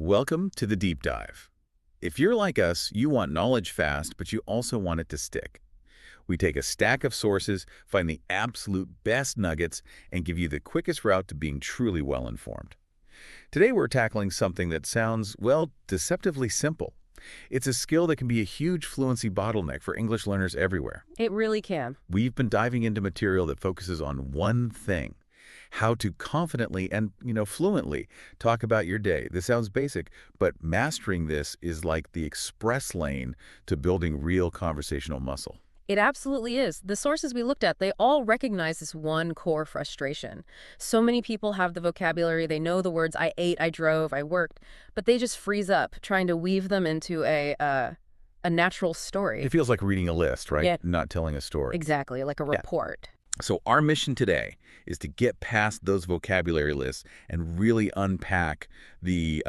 Welcome to the Deep Dive. If you're like us, you want knowledge fast, but you also want it to stick. We take a stack of sources, find the absolute best nuggets, and give you the quickest route to being truly well-informed. Today we're tackling something that sounds, well, deceptively simple. It's a skill that can be a huge fluency bottleneck for English learners everywhere. It really can. We've been diving into material that focuses on one thing: how to confidently and, fluently talk about your day. This sounds basic, but mastering this is like the express lane to building real conversational muscle. It absolutely is. The sources we looked at, they all recognize this one core frustration. So many people have the vocabulary, they know the words I ate, I drove, I worked, but they just freeze up trying to weave them into a natural story. It feels like reading a list, right? Yeah. Not telling a story. Exactly, like a Yeah. report. So our mission today is to get past those vocabulary lists and really unpack the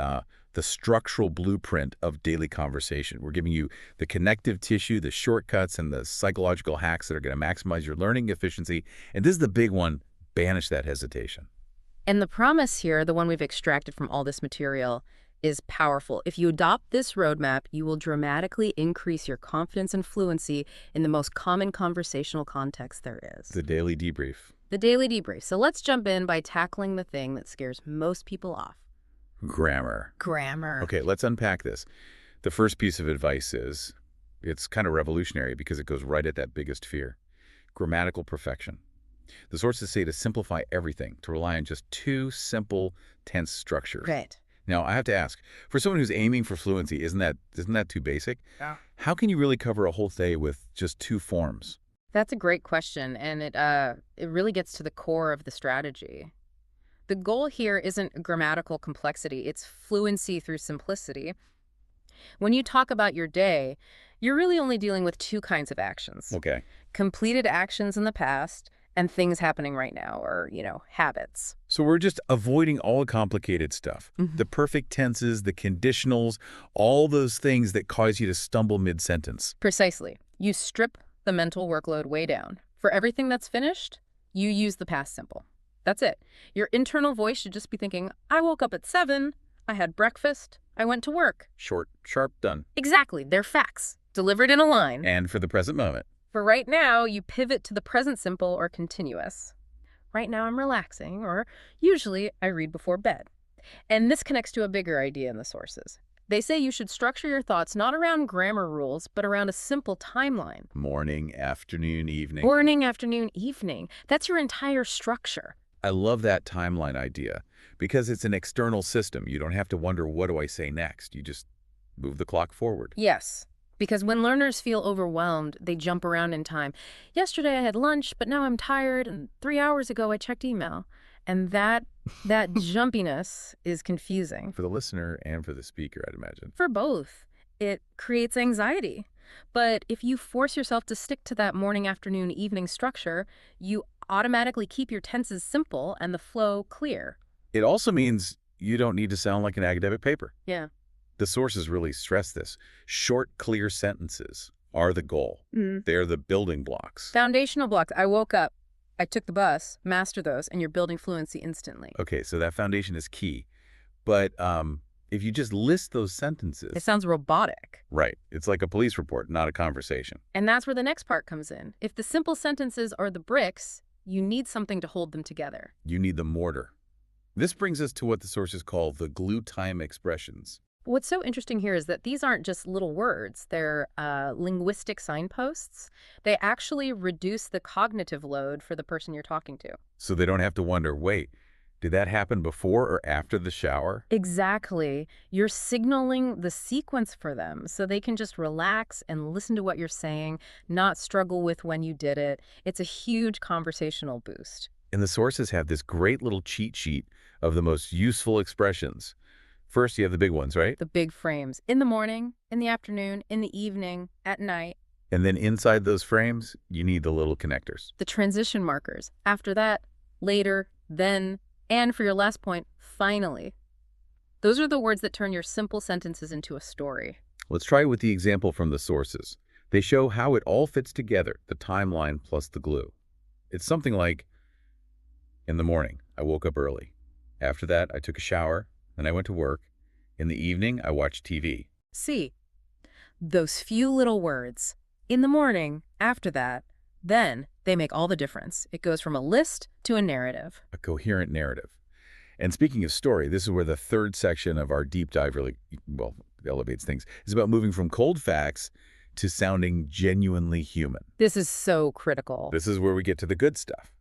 structural blueprint of daily conversation. We're giving you the connective tissue, the shortcuts, and the psychological hacks that are going to maximize your learning efficiency. And this is the big one: banish that hesitation. And the promise here, the one we've extracted from all this material, is powerful. If you adopt this roadmap, you will dramatically increase your confidence and fluency in the most common conversational context there is. The daily debrief. The daily debrief. So let's jump in by tackling the thing that scares most people off. Grammar. Grammar. Okay, let's unpack this. The first piece of advice is, it's kind of revolutionary because it goes right at that biggest fear: grammatical perfection. The sources say to simplify everything, to rely on just two simple tense structures. Right. Now, I have to ask, for someone who's aiming for fluency, isn't that too basic? Yeah. How can you really cover a whole day with just two forms? That's a great question, and it really gets to the core of the strategy. The goal here isn't grammatical complexity, it's fluency through simplicity. When you talk about your day, you're really only dealing with two kinds of actions. Okay. Completed actions in the past and things happening right now, or, habits. So we're just avoiding all the complicated stuff. Mhm. The perfect tenses, the conditionals, all those things that cause you to stumble mid-sentence. Precisely. You strip the mental workload way down. For everything that's finished, you use the past simple. That's it. Your internal voice should just be thinking, I woke up at 7, I had breakfast, I went to work. Short, sharp, done. Exactly. They're facts, delivered in a line. And for the present moment. For right now, you pivot to the present simple or continuous. Right now I'm relaxing, or usually I read before bed. And this connects to a bigger idea in the sources. They say you should structure your thoughts not around grammar rules, but around a simple timeline. Morning, afternoon, evening. Morning, afternoon, evening. That's your entire structure. I love that timeline idea because it's an external system. You don't have to wonder, what do I say next? You just move the clock forward. Yes, because when learners feel overwhelmed, they jump around in time. Yesterday I had lunch, but now I'm tired, and 3 hours ago I checked email. And that jumpiness is confusing. For the listener and for the speaker, I'd imagine. For both. It creates anxiety. But if you force yourself to stick to that morning, afternoon, evening structure, you automatically keep your tenses simple and the flow clear. It also means you don't need to sound like an academic paper. Yeah. The sources really stress this. Short, clear sentences are the goal. They're the building blocks. Foundational blocks. I woke up, I took the bus, master those, and you're building fluency instantly. Okay, so that foundation is key. But if you just list those sentences... It sounds robotic. Right. It's like a police report, not a conversation. And that's where the next part comes in. If the simple sentences are the bricks, you need something to hold them together. You need the mortar. This brings us to what the sources call the glue time expressions. What's so interesting here is that these aren't just little words. They're linguistic signposts. They actually reduce the cognitive load for the person you're talking to. So they don't have to wonder, wait, did that happen before or after the shower? Exactly. You're signaling the sequence for them so they can just relax and listen to what you're saying, not struggle with when you did it. It's a huge conversational boost. And the sources have this great little cheat sheet of the most useful expressions. First, you have the big ones, right? The big frames. In the morning, in the afternoon, in the evening, at night. And then inside those frames, you need the little connectors. The transition markers. After that, later, then, and for your last point, finally. Those are the words that turn your simple sentences into a story. Let's try it with the example from the sources. They show how it all fits together, the timeline plus the glue. It's something like, in the morning, I woke up early. After that, I took a shower, then I went to work. In the evening, I watch TV. C. Those few little words. In the morning, after that, then they make all the difference. It goes from a list to a narrative. A coherent narrative. And speaking of story, this is where the third section of our deep dive really, well, elevates things. It's about moving from cold facts to sounding genuinely human. This is so critical. This is where we get to the good stuff.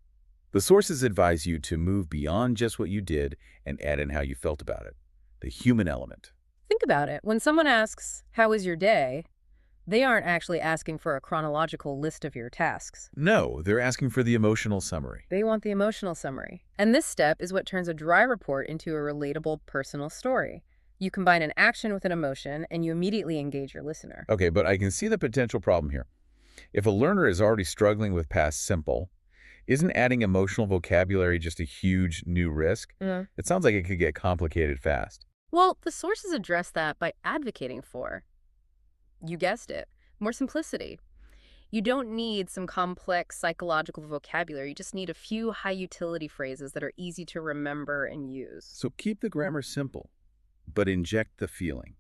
The sources advise you to move beyond just what you did and add in how you felt about it. The human element. Think about it. When someone asks, "How was your day?" they aren't actually asking for a chronological list of your tasks. No, they're asking for the emotional summary. They want the emotional summary. And this step is what turns a dry report into a relatable personal story. You combine an action with an emotion, and you immediately engage your listener. Okay, but I can see the potential problem here. If a learner is already struggling with past simple, isn't adding emotional vocabulary just a huge new risk? It sounds like it could get complicated fast. Well, the sources address that by advocating for, you guessed it, more simplicity. You don't need some complex psychological vocabulary. You just need a few high-utility phrases that are easy to remember and use. So keep the grammar simple, but inject the feeling.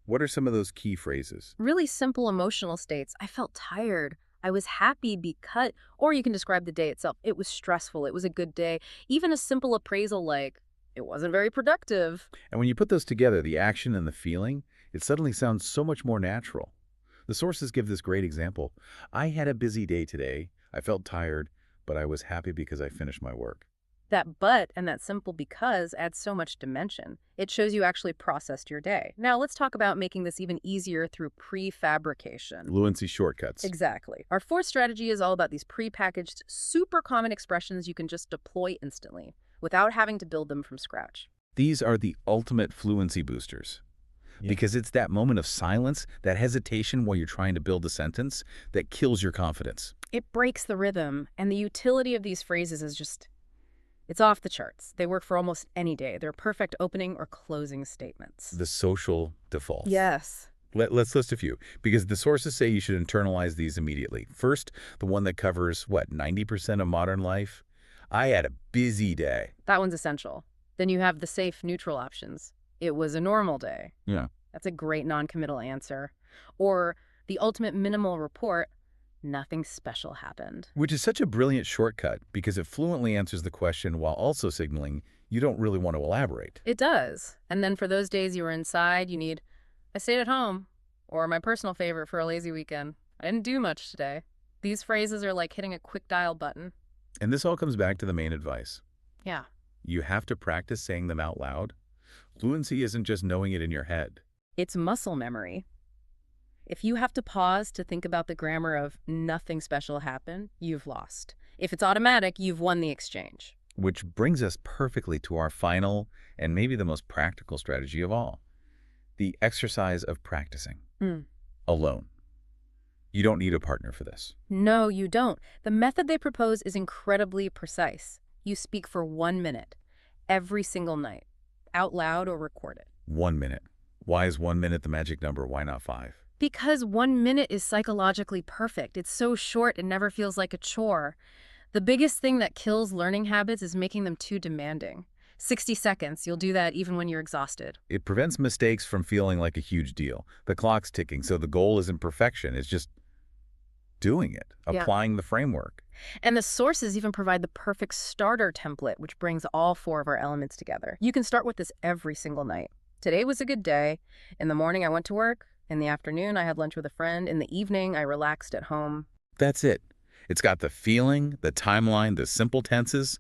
What are some of those key phrases? Really simple emotional states. I felt tired. I was happy because, or you can describe the day itself. It was stressful. It was a good day. Even a simple appraisal like, it wasn't very productive. And when you put those together, the action and the feeling, it suddenly sounds so much more natural. The sources give this great example. I had a busy day today. I felt tired, but I was happy because I finished my work. That but and that simple because adds so much dimension. It shows you actually processed your day. Now let's talk about making this even easier through prefabrication. Fluency shortcuts. Exactly. Our fourth strategy is all about these prepackaged, super common expressions you can just deploy instantly without having to build them from scratch. These are the ultimate fluency boosters. Because it's that moment of silence, that hesitation while you're trying to build a sentence, that kills your confidence. It breaks the rhythm, and the utility of these phrases is just, it's off the charts. They work for almost any day. They're perfect opening or closing statements. The social defaults. Yes. Let's list a few, because the sources say you should internalize these immediately. First, the one that covers, 90% of modern life? I had a busy day. That one's essential. Then you have the safe, neutral options. It was a normal day. Yeah. That's a great non-committal answer. Or the ultimate minimal report, nothing special happened. Which is such a brilliant shortcut because it fluently answers the question while also signaling you don't really want to elaborate. It does. And then for those days you were inside, you need, I stayed at home. Or my personal favorite for a lazy weekend, I didn't do much today. These phrases are like hitting a quick dial button. And this all comes back to the main advice. Yeah. You have to practice saying them out loud. Fluency isn't just knowing it in your head. It's muscle memory. If you have to pause to think about the grammar of nothing special happened, you've lost. If it's automatic, you've won the exchange. Which brings us perfectly to our final and maybe the most practical strategy of all. The exercise of practicing. Alone. You don't need a partner for this. No, you don't. The method they propose is incredibly precise. You speak for 1 minute, every single night, out loud or record it. 1 minute. Why is 1 minute the magic number? Why not 5? Because 1 minute is psychologically perfect. It's so short, it never feels like a chore. The biggest thing that kills learning habits is making them too demanding. 60 seconds, you'll do that even when you're exhausted. It prevents mistakes from feeling like a huge deal. The clock's ticking, so the goal isn't perfection. It's just doing it, applying the framework. And the sources even provide the perfect starter template, which brings all 4 of our elements together. You can start with this every single night. Today was a good day. In the morning, I went to work. In the afternoon, I had lunch with a friend. In the evening, I relaxed at home. That's it. It's got the feeling, the timeline, the simple tenses,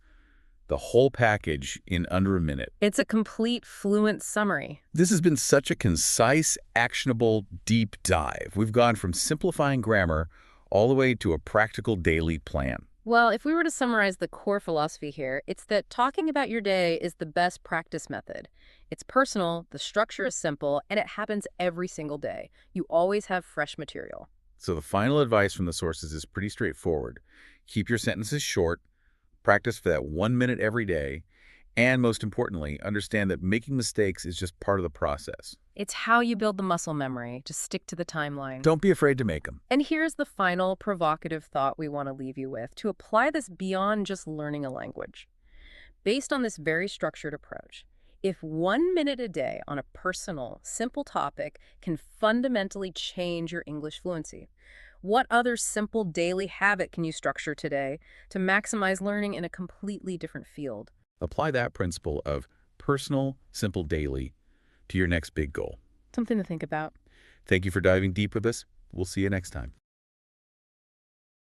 the whole package in under a minute. It's a complete, fluent summary. This has been such a concise, actionable, deep dive. We've gone from simplifying grammar all the way to a practical daily plan. Well, if we were to summarize the core philosophy here, it's that talking about your day is the best practice method. It's personal, the structure is simple, and it happens every single day. You always have fresh material. So the final advice from the sources is pretty straightforward. Keep your sentences short, practice for that 1 minute every day, and most importantly, understand that making mistakes is just part of the process. It's how you build the muscle memory. Just stick to the timeline. Don't be afraid to make them. And here's the final provocative thought we want to leave you with to apply this beyond just learning a language. Based on this very structured approach, If 1 minute a day on a personal, simple topic can fundamentally change your English fluency, what other simple daily habit can you structure today to maximize learning in a completely different field? Apply that principle of personal, simple daily to your next big goal. Something to think about. Thank you for diving deep with us. We'll see you next time.